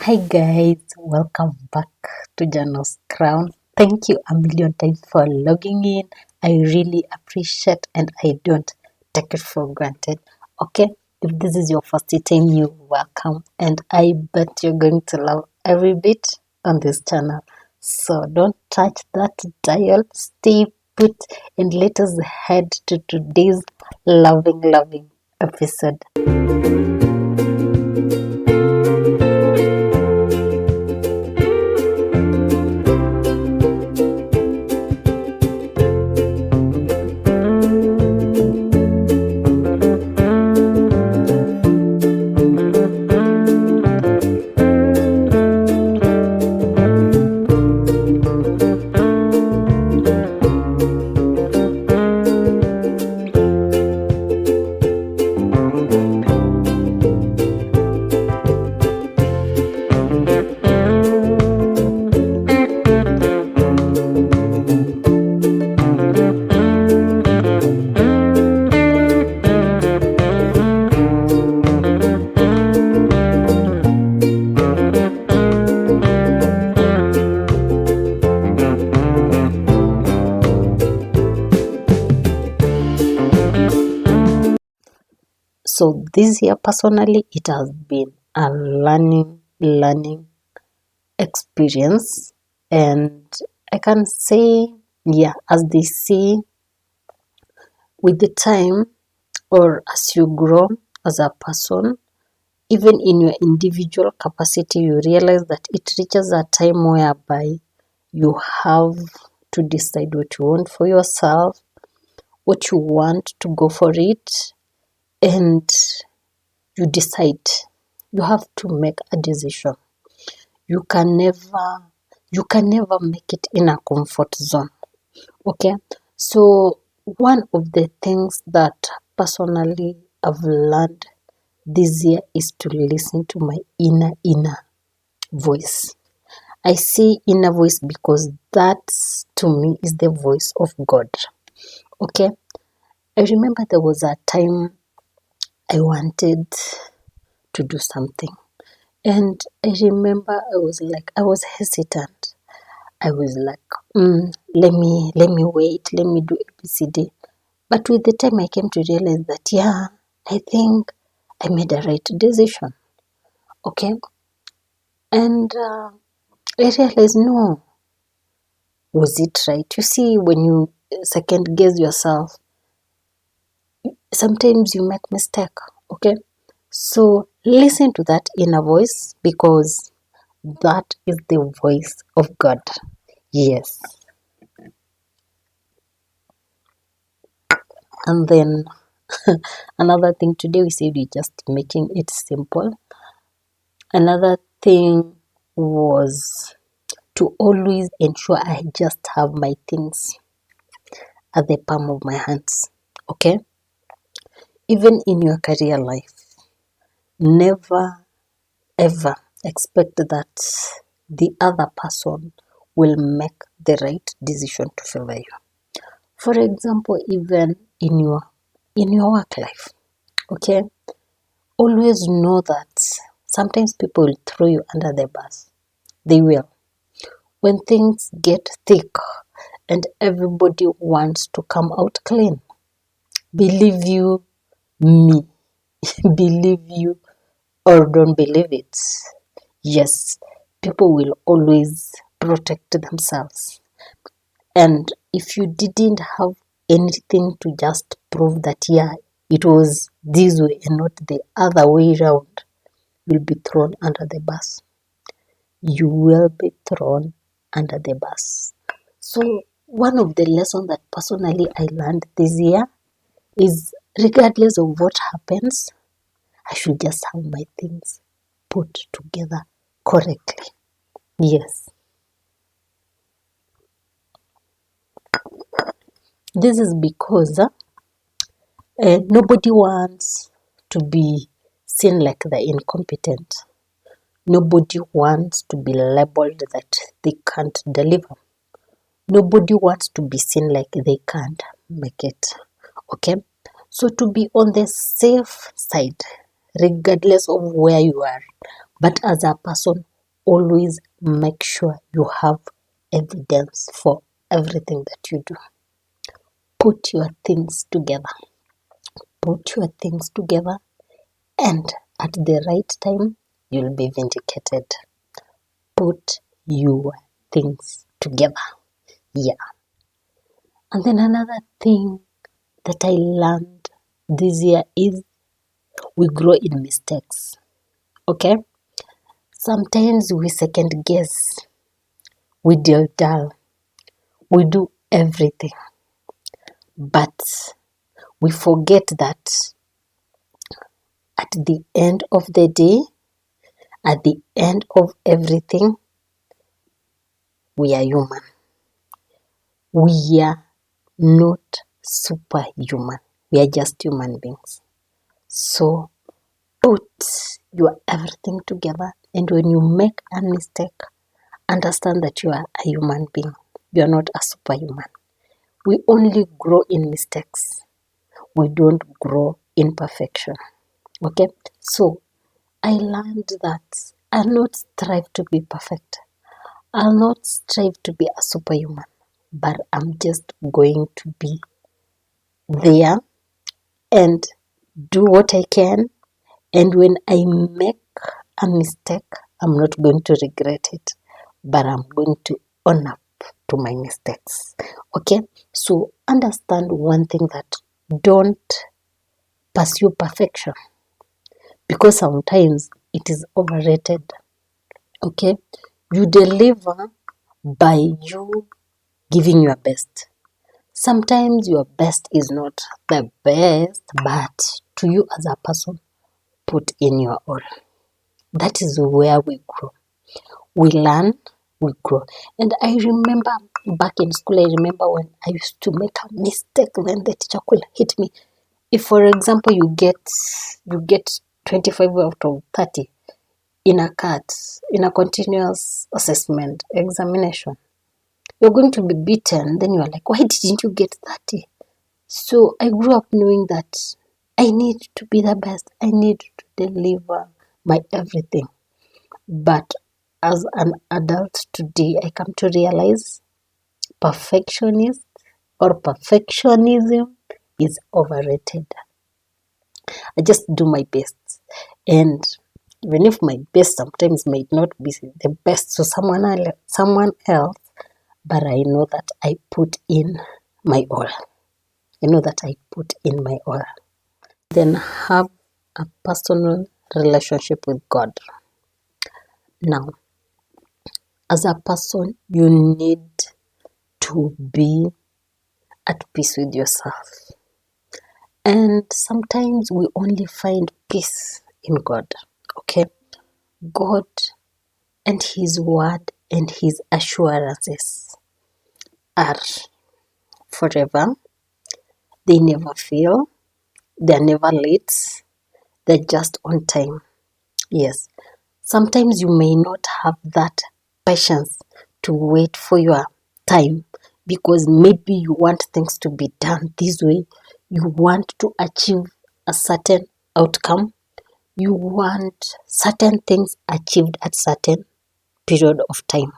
Hi guys, welcome back to Jano's Crown. Thank you a million times for logging in. I really appreciate and I don't take it for granted. Okay, if this is your first time, you welcome, and I bet you're going to love every bit on this channel. So don't touch that dial, stay put, and let us head to today's loving episode. So this year personally, it has been a learning experience, and I can say, yeah, as they say, with the time or as you grow as a person, even in your individual capacity, you realize that it reaches a time whereby you have to decide what you want for yourself, what you want to go for it, and you decide. You have to make a decision. You can never make it in a comfort zone. Okay, so one of the things that personally I've learned this year is to listen to my inner voice. I say inner voice because that to me is the voice of God. Okay, I remember there was a time I wanted to do something, and I remember I was hesitant. I was like, let me wait, let me do ABCD. But with the time I came to realize that, yeah, I think I made a right decision. Okay. And I realized, no, was it right? You see, when you second guess yourself, sometimes you make mistake. Okay. So listen to that inner voice because that is the voice of God. Yes. And then another thing today we said we just making it simple. Another thing was to always ensure I just have my things at the palm of my hands. Okay? Even in your career life, never ever expect that the other person will make the right decision to favor you. For example, even in your work life. Okay? Always know that sometimes people will throw you under the bus. They will. When things get thick and everybody wants to come out clean, believe you me, believe you or don't believe it. Yes, people will always protect themselves. And if you didn't have anything to just prove that, yeah, it was this way and not the other way around, you'll be thrown under the bus. You will be thrown under the bus. So one of the lessons that personally I learned this year is regardless of what happens, I should just have my things put together correctly. Yes. This is because nobody wants to be seen like the incompetent. Nobody wants to be labeled that they can't deliver. Nobody wants to be seen like they can't make it. Okay? So to be on the safe side, regardless of where you are, but as a person always make sure you have evidence for everything that you do. Put your things together. Put your things together, and at the right time, you'll be vindicated. Put your things together. Yeah. And then another thing that I learned this year is we grow in mistakes. Okay? Sometimes we second guess, we dull, we do everything, but we forget that at the end of the day, at the end of everything, we are human. We are not superhuman. We are just human beings. So put your everything together, and when you make a mistake, understand that you are a human being. You are not a superhuman. We only grow in mistakes. We don't grow in perfection. Okay? So I learned that I'll not strive to be perfect. I'll not strive to be a superhuman, but I'm just going to be there and do what I can. And when I make a mistake, I'm not going to regret it, but I'm going to own up to my mistakes. Okay? So understand one thing, that don't pursue perfection, because sometimes it is overrated. Okay? You deliver by you giving your best. Sometimes your best is not the best, but to you as a person, put in your all. That is where we grow. We learn, we grow. And I remember back in school, I remember when I used to make a mistake, then the teacher could hit me. If, for example, you get 25 out of 30 in a continuous assessment examination, you're going to be beaten. Then you're like, why didn't you get 30? So I grew up knowing that I need to be the best. I need to deliver my everything. But as an adult today, I come to realize perfectionism is overrated. I just do my best. And even if my best sometimes might not be the best to someone else, but I know that I put in my all. I know that I put in my all. Then have a personal relationship with God. Now, as a person, you need to be at peace with yourself. And sometimes we only find peace in God. Okay? God and His word and His assurances are forever. They never fail. They're never late. They're just on time. Yes. Sometimes you may not have that patience to wait for your time, because maybe you want things to be done this way. You want to achieve a certain outcome. You want certain things achieved at certain period of time.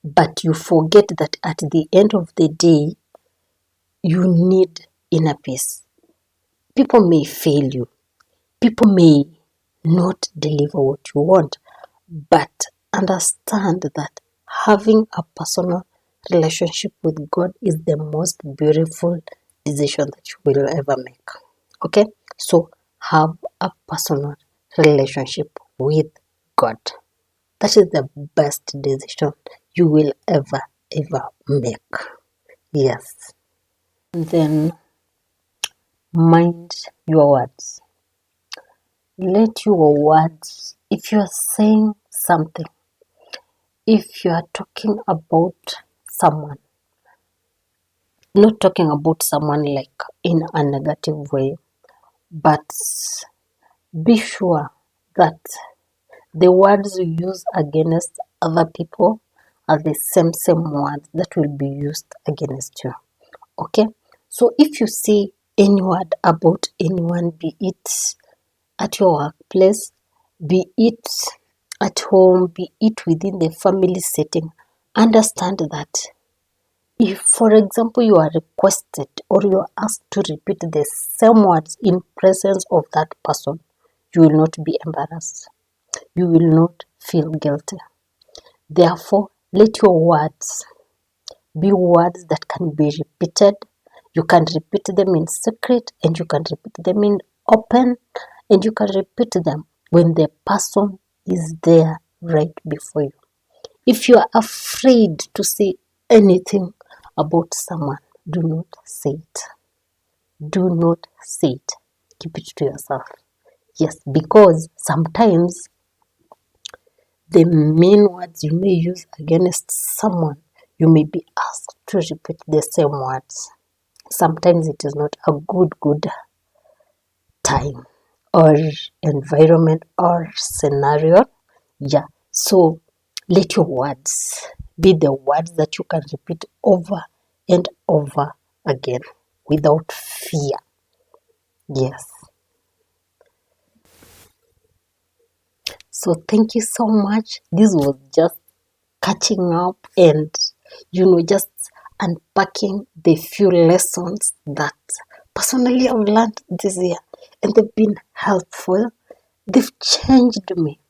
But you forget that at the end of the day, you need inner peace. People may fail you. People may not deliver what you want, but understand that having a personal relationship with God is the most beautiful decision that you will ever make. Okay? So have a personal relationship with God. That is the best decision you will ever make. Yes. And then mind your words. Let your words, if you are saying something, if you are talking about someone, not talking about someone like in a negative way, but be sure that the words you use against other people are the same words that will be used against you. Okay? So if you say any word about anyone, be it at your workplace, be it at home, be it within the family setting, understand that if, for example, you are requested or you are asked to repeat the same words in presence of that person, you will not be embarrassed. You will not feel guilty. Therefore, let your words be words that can be repeated. You can repeat them in secret, and you can repeat them in open, and you can repeat them when the person is there right before you. If you are afraid to say anything about someone, do not say it. Do not say it. Keep it to yourself. Yes, because sometimes the mean words you may use against someone, you may be asked to repeat the same words. Sometimes it is not a good time or environment or scenario. Yeah, so let your words be the words that you can repeat over and over again without fear. Yes. So thank you so much. This was just catching up and, just unpacking the few lessons that personally I've learned this year, and they've been helpful. They've changed me.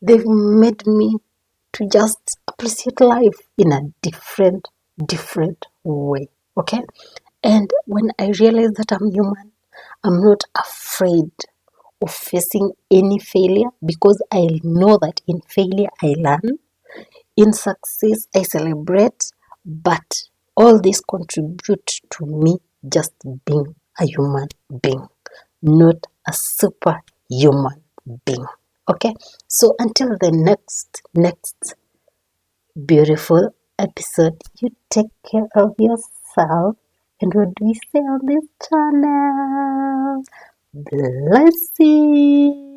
They've made me to just appreciate life in a different way. Okay? And when I realize that I'm human, I'm not afraid of facing any failure, because I know that in failure I learn, in success I celebrate, but all this contribute to me just being a human being, not a superhuman being. Okay, so until the next beautiful episode, you take care of yourself. And what do we say on this channel? Blessings.